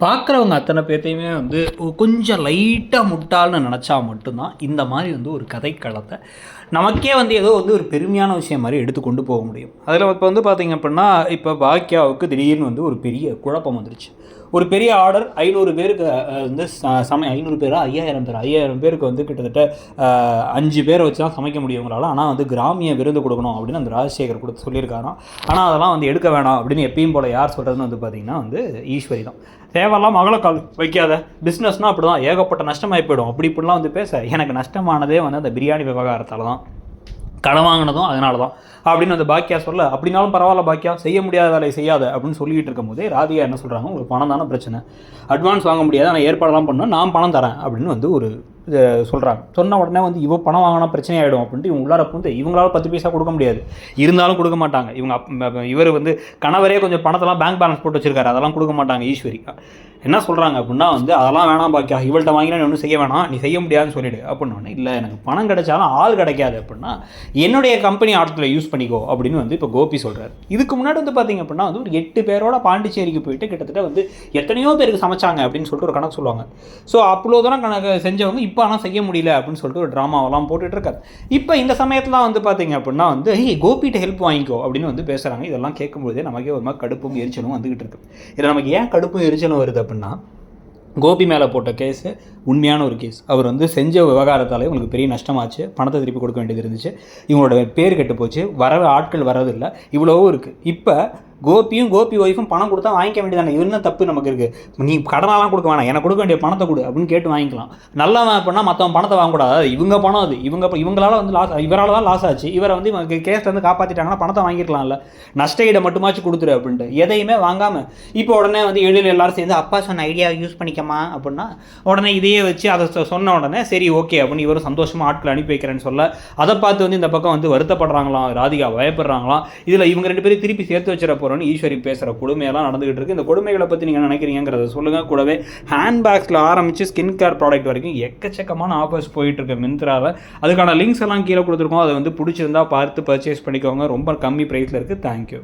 பார்க்குறவங்க அத்தனை பேர்த்தையுமே வந்து கொஞ்சம் லைட்டாக முட்டாள்னு நினச்சா மட்டும்தான் இந்த மாதிரி வந்து ஒரு கதைக்களத்தை நமக்கே வந்து ஏதோ வந்து ஒரு பெருமையான விஷயம் மாதிரி எடுத்து கொண்டு போக முடியும். அதில் இப்போ வந்து பார்த்திங்க அப்படின்னா, இப்போ பாக்கியாவுக்கு திடீர்னு வந்து ஒரு பெரிய குழப்பம் வந்துருச்சு. ஒரு பெரிய ஆர்டர் 500 பேருக்கு வந்து 500 பேரா 5000 பேருக்கு வந்து கிட்டத்தட்ட 5 பேரை வச்சு தான் சமைக்க முடியுங்களால. ஆனால் வந்து கிராமிய விருந்து கொடுக்கணும் அப்படின்னு அந்த ராஜசேகர் கொடுத்து சொல்லியிருக்காராம். ஆனால் அதெல்லாம் வந்து எடுக்க வேணாம் அப்படின்னு எப்பயும் போல் யார் சொல்கிறதுன்னு வந்து பார்த்திங்கன்னா வந்து ஈஸ்வரி தான். தேவையெல்லாம் மகளக்கால் வைக்காத, பிஸ்னஸ்னால் அப்படி தான் ஏகப்பட்ட நஷ்டமாகி போயிடும் அப்படி இப்படிலாம் வந்து பேச, எனக்கு நஷ்டமானதே வந்து அந்த பிரியாணி விவகாரத்தால் தான், கடன் வாங்கினதும் அதனால தான் அப்படின்னு அந்த பாக்கியா சொல்ல, அப்படின்னாலும் பரவாயில்ல பாக்கியா, செய்ய முடியாத வேலையை செய்யாத அப்படின்னு சொல்லிகிட்டு இருக்கும் போதே ராதிகா என்ன சொல்கிறாங்க, உங்களுக்கு பணம் தானே பிரச்சனை, அட்வான்ஸ் வாங்க முடியாது, ஆனால் ஏற்பாடெல்லாம் பண்ணால் நான் பணம் தரேன் அப்படின்னு வந்து ஒரு சொல்கிறாங்க. சொன்ன உடனே வந்து இவ பணம் வாங்கினா பிரச்சனை ஆகிடும் அப்படின்ட்டு இவங்க உள்ளார வந்து இவங்களால 10 பைசா கொடுக்க முடியாது, இருந்தாலும் கொடுக்க மாட்டாங்க. இவர் வந்து கணவரே கொஞ்சம் பணத்தெல்லாம் பேங்க் பேலன்ஸ் போட்டு வச்சிருக்காரு, அதெல்லாம் கொடுக்க மாட்டாங்க. ஈஸ்வரிக்கா என்ன சொல்கிறாங்க அப்படின்னா வந்து அதெல்லாம் வேணாம் பாக்கியா, இவள்கிட்ட வாங்கினா நீ ஒன்றும் செய்ய வேணாம், நீ செய்ய முடியாதுன்னு சொல்லிவிடு அப்படின்னு. இல்லை எனக்கு பணம் கிடைச்சாலும் ஆள் கிடைக்காது அப்படின்னா என்னுடைய கம்பெனி ஆர்டத்தில் யூஸ் பண்ணிக்கோ அப்படின்னு வந்து இப்போ கோபி சொல்கிறார். இதுக்கு முன்னாடி வந்து பார்த்திங்க அப்படின்னா வந்து ஒரு 8 பேரோட பாண்டிச்சேரிக்கு போயிட்டு கிட்டத்தட்ட வந்து எத்தனையோ பேருக்கு சமைச்சாங்க அப்படின்னு சொல்லிட்டு ஒரு கணக்கு சொல்லுவாங்க. ஸோ அவ்வளோ தூரம் கணக்கு செஞ்சவங்க இப்போ ஆனால் செய்ய முடியல அப்படின்னு சொல்லிட்டு ஒரு ட்ராமாவெல்லாம் போட்டுட்டு இருக்காரு. இப்போ இந்த சமயத்தில் வந்து பார்த்திங்க அப்படின்னா வந்து கோபிகிட்ட ஹெல்ப் வாங்கிக்கோ அப்படின்னு வந்து பேசுகிறாங்க. இதெல்லாம் கேட்கும்போதே நமக்கே ஒரு மாதிரி கடுப்பும் எரிச்சலும் வந்துகிட்டு இருக்கு. இதில் நமக்கு ஏன் கடுப்பும் எரிச்சலும் வருது அப்படின்னா, கோபி மேலே போட்ட கேஸு உண்மையான ஒரு கேஸ். அவர் வந்து செஞ்ச விவகாரத்தாலே உங்களுக்கு பெரிய நஷ்டமாச்சு, பணத்தை திருப்பி கொடுக்க வேண்டியது இருந்துச்சு, இவங்களோட பேர் கெட்டு போச்சு, ஆட்கள் வரதில்லை, இவ்வளவோ இருக்குது. இப்போ கோபியும் கோபி ஒய்ஃபும் பணம் கொடுத்தா வாங்கிக்க வேண்டியதானே, இது என்ன தப்பு நமக்கு இருக்குது, நீ கடனாலாம் கொடுக்க வேணாம், எனக்கு கொடுக்க வேண்டிய பணத்தை கொடு அப்படின்னு கேட்டு வாங்கிக்கலாம். நல்லவன் அப்படின்னா மற்றவன் பணத்தை வாங்கக்கூடாது, அது இவங்க பணம், அது இவங்களால வந்து லாஸ், இவரால் தான் லாஸ் ஆச்சு, இவரை வந்து இவங்க கேஸில் வந்து காப்பாற்றிட்டாங்கன்னா பணத்தை வாங்கிக்கலாம்ல, நஷ்ட ஈடை மட்டுமாச்சு கொடுத்துரு அப்படின்ட்டு எதையுமே வாங்காமல் இப்போ உடனே வந்து எழில் எல்லாரும் சேர்ந்து அப்பா சொன்ன ஐடியாவை யூஸ் பண்ணிக்கமா அப்படின்னா உடனே இதையே வச்சு அதை சொன்ன உடனே சரி ஓகே அப்படின்னு இவரும் சந்தோஷமாக ஆட்கள் அனுப்பி வைக்கிறேன்னு சொல்ல, அதை பார்த்து வந்து இந்த பக்கம் வந்து வருத்தப்படுறாங்களாம், ராதிகா பயப்படுறாங்களாம். இதில் இவங்க 2 பேரும் திருப்பி சேர்த்து வச்சிட போகிறோம் ஈஸ்வரி பேசுகிற கொடுமையெல்லாம் நடந்துகிட்டு இருக்குது. இந்த கொடுமைகளை பற்றி நீங்கள் நினைக்கிறீங்கிறத சொல்லுங்கள். கூடவே ஹேண்ட்பேக்ஸில் ஆரம்பித்து ஸ்கின் கேர் ப்ராடக்ட் வரைக்கும் எக்கச்சக்கமான ஆஃபர்ஸ் போயிட்டுருக்கு மிந்த்ராவில். அதுக்கான லிங்க்ஸ் எல்லாம் கீழே கொடுத்துருக்கோம், அதை வந்து பிடிச்சிருந்தா பார்த்து பர்ச்சேஸ் பண்ணிக்கோங்க. ரொம்ப கம்மி ப்ரைஸில் இருக்குது. தேங்க்யூ.